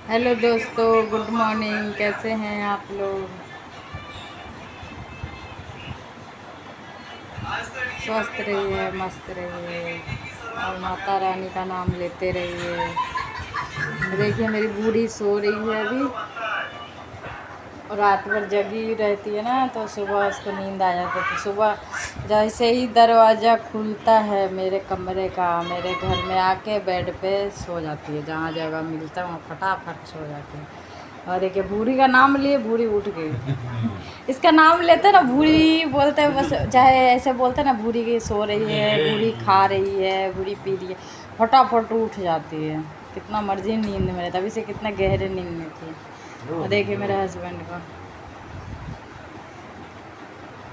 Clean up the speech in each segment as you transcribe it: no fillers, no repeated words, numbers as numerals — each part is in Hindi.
हेलो दोस्तों, गुड मॉर्निंग। कैसे हैं आप लोग? स्वस्थ रहिए, मस्त रहिए और माता रानी का नाम लेते रहिए। देखिए मेरी बूढ़ी सो रही है अभी, और रात भर जगी रहती है ना, तो सुबह उसको नींद आ जाती है। तो सुबह जैसे ही दरवाज़ा खुलता है मेरे कमरे का, मेरे घर में आके बेड पे सो जाती है। जहाँ जगह मिलता है वहाँ फटाफट सो जाती है। और देखिए बूढ़ी का नाम लिए बूढ़ी उठ गई। इसका नाम लेते ना बूढ़ी बोलते हैं, बस चाहे ऐसे बोलते ना बूढ़ी की सो रही है, बूढ़ी खा रही है, बूढ़ी पी रही है, फटाफट उठ जाती है। कितना मर्जी नींद में रहता, अभी से कितना गहरे नींद में थी। और देखिए मेरे हस्बैंड का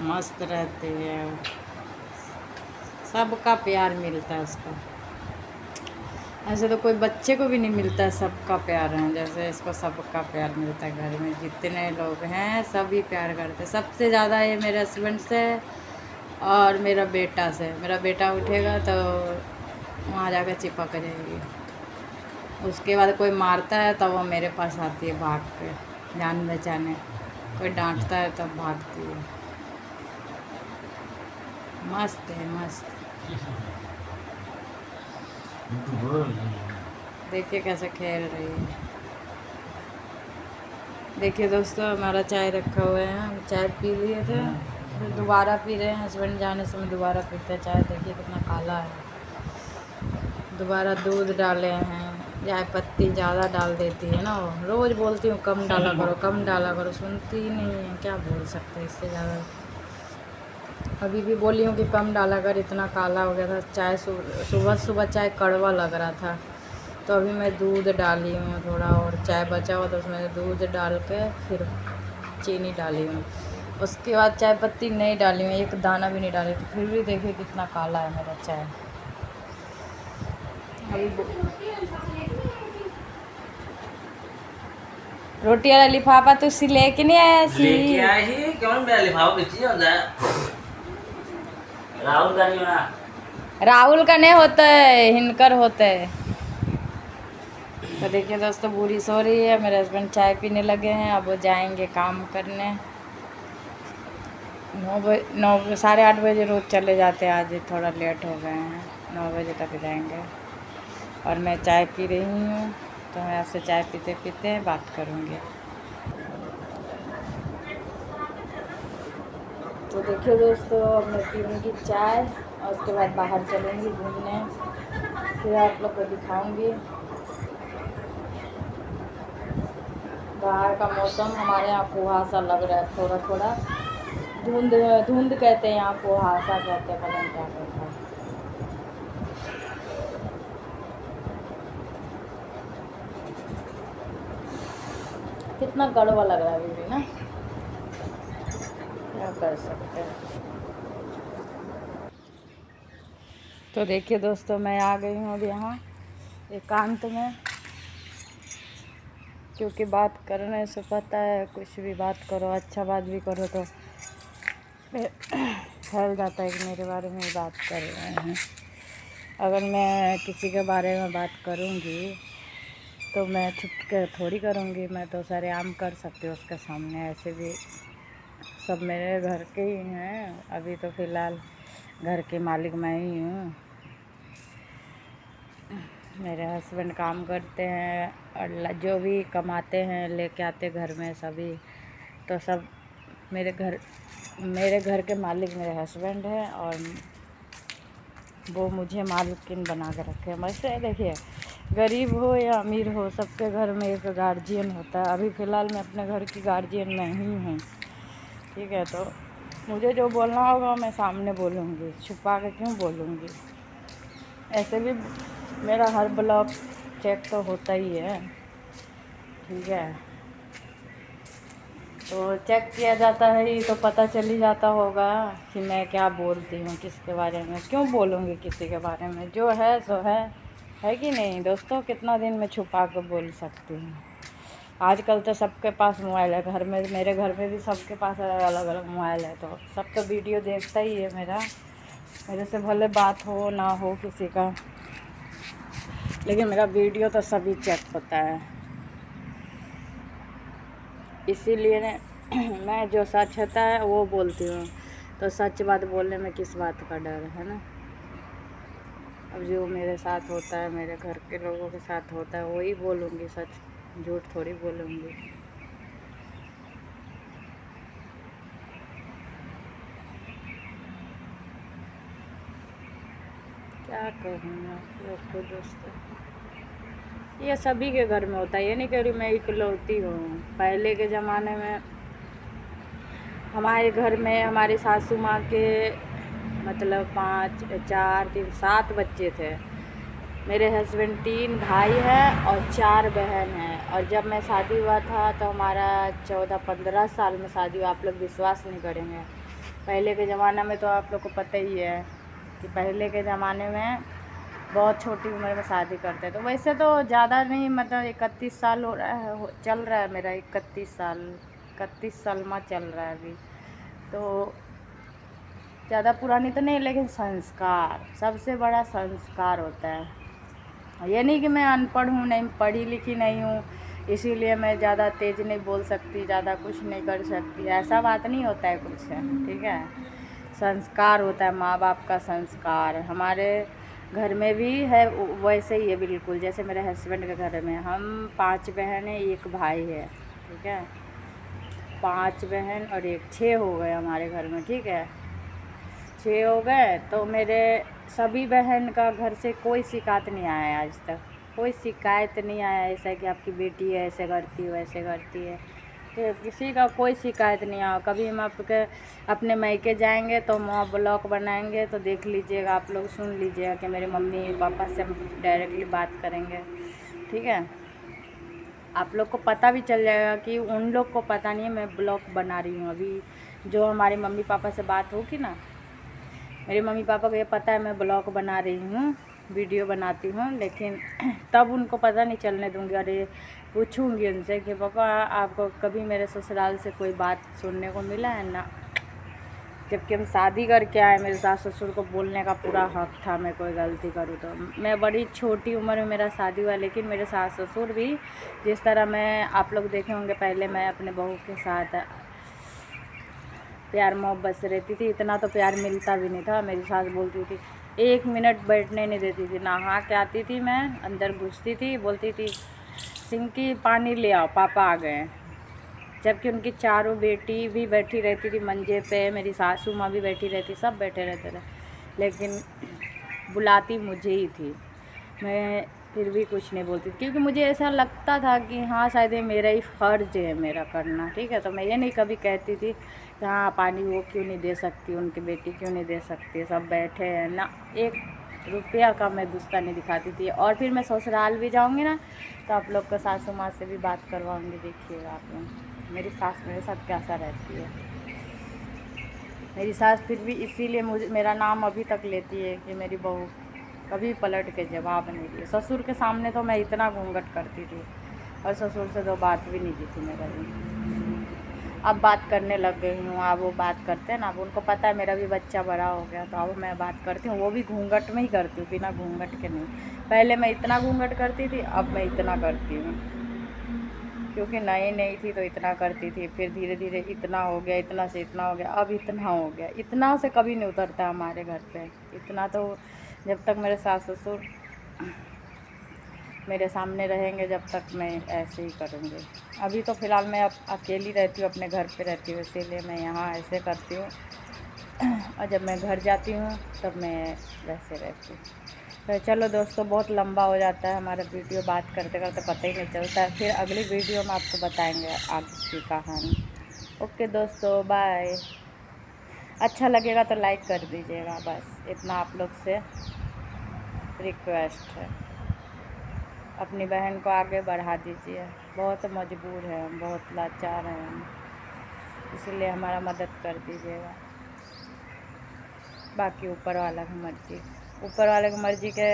मस्त रहती है, सबका प्यार मिलता है उसको। ऐसे तो कोई बच्चे को भी नहीं मिलता है सबका प्यार है, जैसे इसको सबका प्यार मिलता है। घर में जितने लोग हैं सभी प्यार करते हैं। सबसे ज़्यादा ये मेरे हस्बैंड से और मेरा बेटा से। मेरा बेटा उठेगा तो वहाँ जाकर चिपक जाएगी। उसके बाद कोई मारता है तब वो मेरे पास आती है भाग के, जान बचाने। कोई डांटता है तब भागती है। मस्त है, मस्त। देखिए कैसे खेल रही है। देखिए दोस्तों, हमारा चाय रखा हुआ है, हम चाय पी लिए थे, फिर दोबारा पी रहे हैं। हस्बैंड जाने से मैं दोबारा पीते हैं चाय। देखिए कितना काला है। दोबारा दूध डाले हैं। चाय पत्ती ज़्यादा डाल देती है ना, वो रोज़ बोलती हूँ कम डाला करो, कम डाला करो, सुनती ही नहीं है। क्या बोल सकते हैं इससे ज़्यादा। अभी भी बोली हूँ कि कम डाला कर, इतना काला हो गया था चाय। सुबह सुबह चाय कड़वा लग रहा था, तो अभी मैं दूध डाली हूँ थोड़ा, और चाय बचा हुआ तो उसमें दूध डाल के फिर चीनी डाली हूँ। उसके बाद चाय पत्ती नहीं डाली हूँ, एक दाना भी नहीं डाली, तो फिर भी देखिए कितना काला है मेरा चाय। अभी रोटी वाला लिफाफा तो सी लेके नहीं आया सी। लेके आए ही क्यों मेरा लिफाफा पीछे होता है। राहुल का नहीं होना। राहुल का नहीं होता है, हिनकर होता है। तो देखिए दोस्तों, बूढ़ी सो रही है, मेरे हस्बैंड चाय पीने लगे हैं। अब वो जाएंगे काम करने। 9 साढ़े 8 बजे रोज़ चले जाते हैं, आज थोड़ा लेट हो गए हैं, 9 बजे तक जाएंगे। और मैं चाय पी रही हूँ, तो मैं आपसे चाय पीते पीते बात करूँगी। तो देखिए दोस्तों, अब मैं पीऊँगी चाय और उसके बाद बाहर चलूँगी घूमने, फिर आप लोग को दिखाऊँगी। बाहर का मौसम हमारे यहाँ कुहासा लग रहा है, थोड़ा थोड़ा धुंध धुंध कहते हैं, यहाँ कुहासा कहते हैं, पता नहीं क्या कहते हैं। कितना कड़वा लग रहा है अभी भी ना, क्या कर सकते हैं। तो देखिए दोस्तों, मैं आ गई हूँ अब यहाँ एकांत में, क्योंकि बात करने से पता है कुछ भी बात करो, अच्छा बात भी करो तो फैल जाता है कि मेरे बारे में ही बात कर रहे हैं। अगर मैं किसी के बारे में बात करूँगी तो मैं छुप के थोड़ी करूँगी, मैं तो सरेआम कर सकती हूँ उसके सामने। ऐसे भी सब मेरे घर के ही हैं, अभी तो फ़िलहाल घर के मालिक मैं ही हूँ। मेरे हस्बैंड काम करते हैं और जो भी कमाते हैं लेके आते घर में सभी, तो सब मेरे घर के मालिक मेरे हस्बैंड हैं, और वो मुझे मालकिन बना के रखे हैं। वैसे देखिए, गरीब हो या अमीर हो, सबके घर में एक गार्जियन होता है। अभी फ़िलहाल मैं अपने घर की गार्जियन मैं ही हूँ, ठीक है। तो मुझे जो बोलना होगा मैं सामने बोलूँगी, छुपा के क्यों बोलूँगी। ऐसे भी मेरा हर ब्लॉग चेक तो होता ही है, ठीक है। तो चेक किया जाता है ही, तो पता चल ही जाता होगा कि मैं क्या बोलती हूँ, किसके बारे में क्यों बोलूँगी। किसी के बारे में जो है सो है कि नहीं दोस्तों। कितना दिन मैं छुपा कर बोल सकती हूँ। आजकल तो सबके पास मोबाइल है घर में, मेरे घर में भी सबके पास अलग अलग मोबाइल है, तो सब तो वीडियो देखता ही है मेरा। मेरे से भले बात हो ना हो किसी का, लेकिन मेरा वीडियो तो सभी चेक होता है। इसीलिए ने मैं जो सच होता है वो बोलती हूँ। तो सच बात बोलने में किस बात का डर है ना। अब जो मेरे साथ होता है, मेरे घर के लोगों के साथ होता है, वही बोलूँगी सच, झूठ थोड़ी बोलूँगी। क्या कहूँ आप लोग को दोस्तों, ये सभी के घर में होता है, ये नहीं कह रही मैं इकलौती हूँ। पहले के ज़माने में हमारे घर में हमारी सासू माँ के मतलब 5 4 3 7 बच्चे थे। मेरे हस्बैंड 3 भाई हैं और 4 बहन हैं। और जब मैं शादी हुआ था तो हमारा 14-15 साल में शादी हुआ। आप लोग विश्वास नहीं करेंगे। पहले के ज़माना में तो आप लोग को पता ही है कि पहले के ज़माने में बहुत छोटी उम्र में शादी करते हैं। तो वैसे तो ज़्यादा नहीं, मतलब 31 साल हो रहा है, चल रहा है मेरा 31 साल में चल रहा है अभी। तो ज़्यादा पुरानी तो नहीं, लेकिन संस्कार सबसे बड़ा संस्कार होता है। ये नहीं कि मैं अनपढ़ हूँ, नहीं पढ़ी लिखी नहीं हूँ, इसीलिए मैं ज़्यादा तेज़ नहीं बोल सकती, ज़्यादा कुछ नहीं कर सकती, ऐसा बात नहीं होता है कुछ है, ठीक है। संस्कार होता है, माँ बाप का संस्कार। हमारे घर में भी है वैसे ही है बिल्कुल, जैसे मेरे हस्बैंड के घर में हम 5 बहन हैं, 1 भाई है, ठीक है। 5 बहन और 6 हो गए हमारे घर में, ठीक है। 6 हो गए। तो मेरे सभी बहन का घर से कोई शिकायत नहीं आया आज तक, कोई शिकायत नहीं आया ऐसा कि आपकी बेटी है ऐसे करती है वैसे करती है, तो किसी का कोई शिकायत नहीं आया। कभी हम आपके अपने मायके जाएंगे तो वहाँ ब्लॉग बनाएंगे तो देख लीजिएगा, आप लोग सुन लीजिएगा कि मेरे मम्मी पापा से हम डायरेक्टली बात करेंगे, ठीक है। आप लोग को पता भी चल जाएगा कि उन लोग को पता नहीं है मैं ब्लॉग बना रही हूँ। अभी जो हमारे मम्मी पापा से बात होगी ना, मेरे मम्मी पापा को ये पता है मैं ब्लॉग बना रही हूँ, वीडियो बनाती हूँ, लेकिन तब उनको पता नहीं चलने दूँगी। अरे पूछूँगी उनसे कि पापा आपको कभी मेरे ससुराल से कोई बात सुनने को मिला है ना। जबकि हम शादी करके आए, मेरे सास ससुर को बोलने का पूरा हक था, मैं कोई गलती करूँ तो। मैं बड़ी छोटी उम्र में मेरा शादी हुआ, लेकिन मेरे सास ससुर भी जिस तरह मैं, आप लोग देखे होंगे पहले मैं अपने बहू के साथ प्यार मोहब्बत से रहती थी, इतना तो प्यार मिलता भी नहीं था। मेरी सास बोलती थी 1 मिनट बैठने नहीं देती थी, नहा के आती थी मैं, अंदर घुसती थी, बोलती थी सिंकी पानी ले आओ पापा आ गए। जबकि उनकी चारों बेटी भी बैठी रहती थी मंजे पे, मेरी सासू माँ भी बैठी रहती, सब बैठे रहते थे, लेकिन बुलाती मुझे ही थी। मैं फिर भी कुछ नहीं बोलती, क्योंकि मुझे ऐसा लगता था कि हाँ शायद ये मेरा ही फ़र्ज़ है मेरा करना, ठीक है। तो मैं ये नहीं कभी कहती थी कि हाँ पानी वो क्यों नहीं दे सकती, उनकी बेटी क्यों नहीं दे सकती, सब बैठे हैं ना। 1 रुपया का मैं गुस्सा नहीं दिखाती थी। और फिर मैं ससुराल भी जाऊँगी ना तो आप लोग को सासू माँ से भी बात करवाऊँगी, देखिएगा आप लोग मेरी सास मेरे साथ कैसा रहती है। मेरी सास फिर भी इसीलिए मुझे मेरा नाम अभी तक लेती है कि मेरी बहू, कभी पलट के जवाब नहीं दिए। ससुर के सामने तो मैं इतना घूंघट करती थी और ससुर से तो बात भी नहीं की थी मैं कभी। अब बात करने लग गई हूँ, अब वो बात करते हैं ना, अब उनको पता है मेरा भी बच्चा बड़ा हो गया, तो अब मैं बात करती हूँ, वो भी घूंघट में ही करती हूँ, बिना घूंघट के नहीं। पहले मैं इतना घूंघट करती थी, अब मैं इतना करती हूँ, क्योंकि नई नई थी तो इतना करती थी, फिर धीरे धीरे इतना हो गया, इतना से इतना हो गया, अब इतना हो गया। इतना से कभी नहीं उतरता हमारे घर पे, इतना तो जब तक मेरे सास ससुर मेरे सामने रहेंगे जब तक मैं ऐसे ही करूँगी। अभी तो फ़िलहाल मैं अब अकेली रहती हूँ, अपने घर पे रहती हूँ, इसीलिए मैं यहाँ ऐसे करती हूँ। और जब मैं घर जाती हूँ तब मैं वैसे रहती हूँ। तो चलो दोस्तों, बहुत लंबा हो जाता है हमारा वीडियो, बात करते करते पता ही नहीं चलता है। फिर अगली वीडियो में आपको बताएंगे आगे की कहानी। ओके दोस्तों, बाय। अच्छा लगेगा तो लाइक कर दीजिएगा, बस इतना आप लोग से रिक्वेस्ट है। अपनी बहन को आगे बढ़ा दीजिए, बहुत मजबूर है हम, बहुत लाचार हैं हम, इसीलिए हमारा मदद कर दीजिएगा। बाकी ऊपर वाला की मर्ज़ी, ऊपर वाले की मर्ज़ी के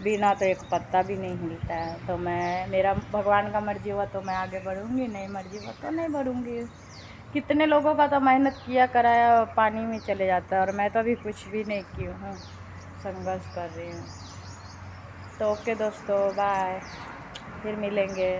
बिना तो एक पत्ता भी नहीं हिलता है। तो मैं, मेरा भगवान का मर्ज़ी हुआ तो मैं आगे बढ़ूँगी, नहीं मर्ज़ी हुआ तो नहीं बढ़ूँगी। कितने लोगों का तो मेहनत किया कराया पानी में चले जाता है, और मैं तो अभी कुछ भी नहीं की हूँ, संघर्ष कर रही हूँ। तो ओके दोस्तों, बाय, फिर मिलेंगे।